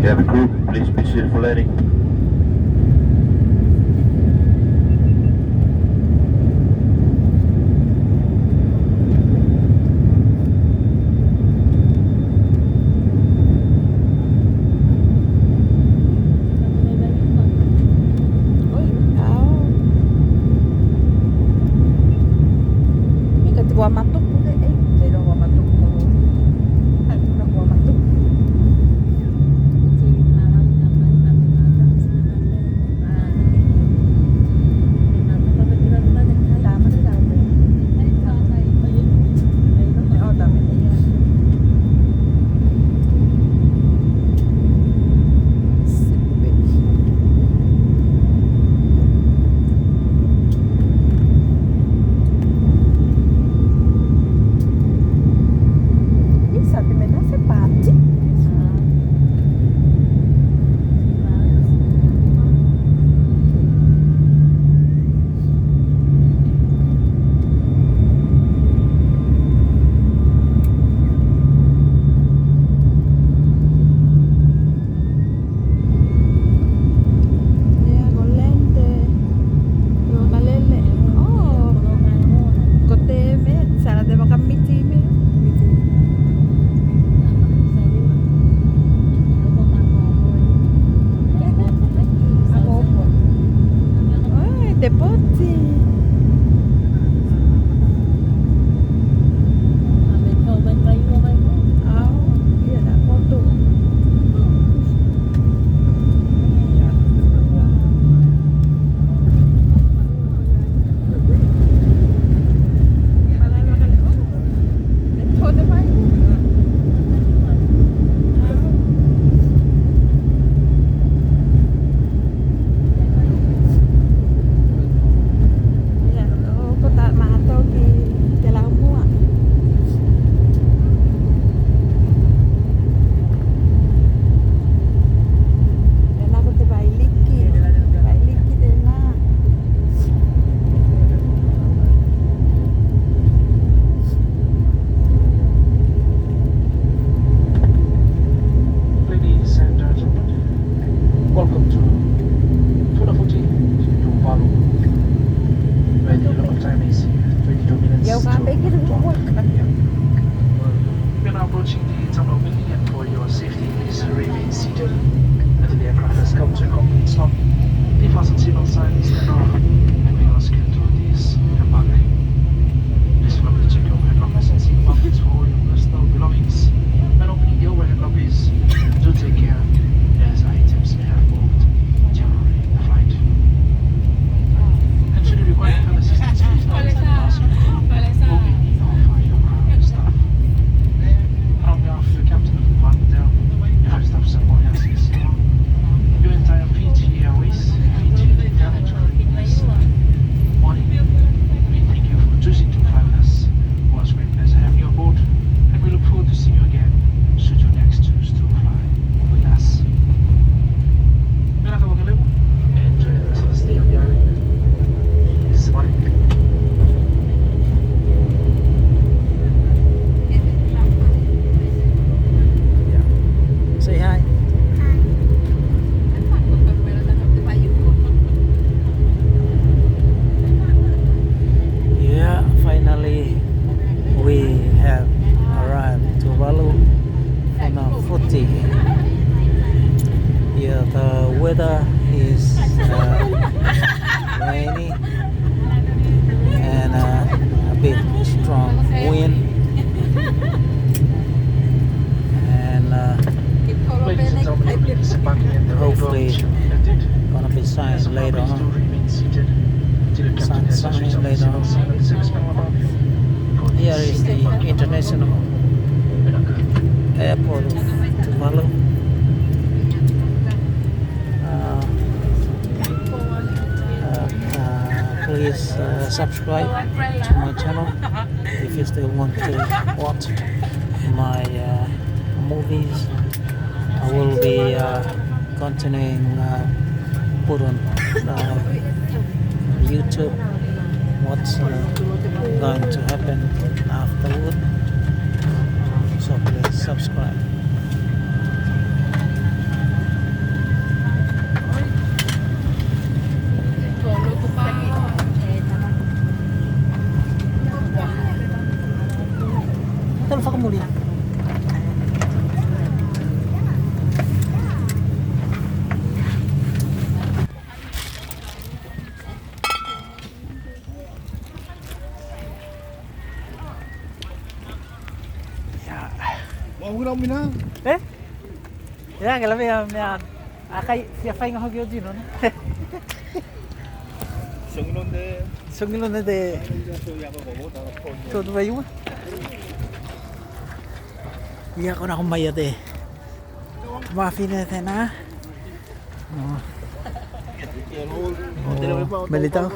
Cabin crew, please be seated for landing. Ôi, áo. Ini kat gua matuk ko kay say do gua matuk ko. Ay, na gua matuk. Tama na daw. Oh, tama na yan. Ih, sabi mo na sa pati. Yeah, golente. Yo kalele. Oh, koteme. Sana de kami time. Ako po. Ay, depote. Oh, iya na foto. Foto pa yun. Iya, oh, kota mato di dalam mua. Dan ako te bailiki din na. Ladies and gentlemen, welcome to Tuna Fuji Tuvalu, where the local time is 22 minutes Yaw to ka, may 12 kinuwag ka. p.m. We are now approaching the terminal building, and for your safety, please remain seated until the aircraft has come to a complete stop. The fasten seatbelt signs turn off, and we ask you to disembark. Please remember to check your hand lockers and seat pockets for all your personal belongings. When opening the overhead lockers, do take care, as items may have moved during the flight. And should you require further assistance, please contact the passenger crew or any of your crew staff. And on behalf of the captain of the flight hotel, your first officer Moyas is your entire Fiji Airways, Fiji Airlines crew this morning. We thank you for choosing to fly with us. It was a great pleasure having you aboard, and we look forward to seeing you again should you next choose to fly with us. Enjoy the rest of the stay on the island. This is morning. Say hi. Yeah, finally we have arrived to Tuvalu Tuna Fuji. Yeah, the weather is rainy and a bit strong wind, and Ladies and gentlemen, you'll be disembarking at the Hopefully railroad ended. gonna be As sunny of now, later please do on. remain seated until the captain has Sunny switched off the later seatbelt on. sign on the service panel above you. For Here this is the international airport of Tuvalu. Please subscribe to my channel if you still want to watch my movies. I will be continuing put on YouTube what's going to happen afterward. So please subscribe. Telepon muli. Mau mina. Eh? Ya, que la vea, me akai ya fai ngah gyo jino. Sungilonde. Sungilo ne de to do bayu. Iya ko na akong bayad eh. Maafi na tayo na. Malitaw.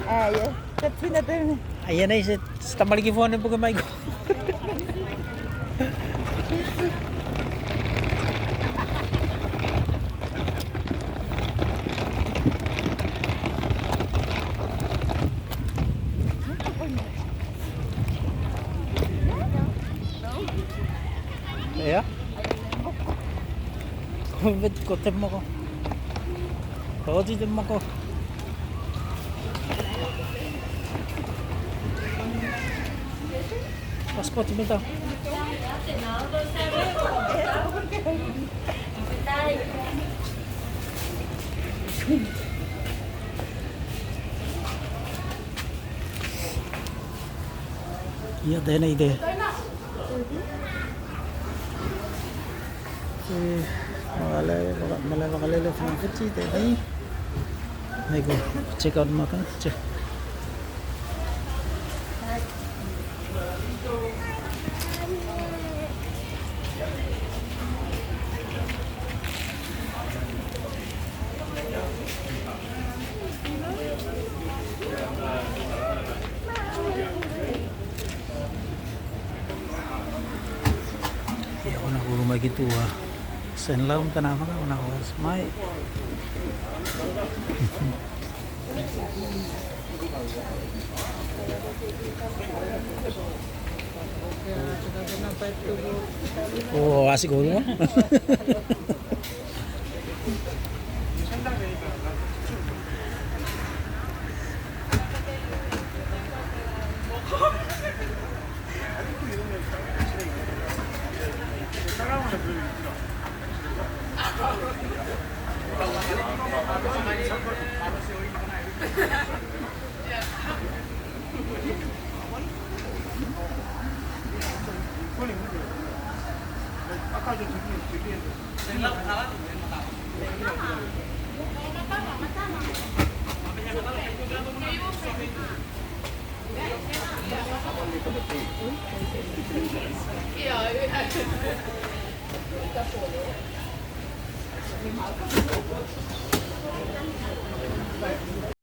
Ay, tapi na tayo. Ayan na isa. Sa maliki phone po kamay ko. Ya? Bet kotem mo ko. Roji din mo ko. Passport mo ito. Iya, dahil na ide. Malah makalala ng kutsi tayo. Ay ko, check out mo ka. Check. Ako na kurumay gitu ah. Sen laum tanama ka una ko may. Oh, asik ko.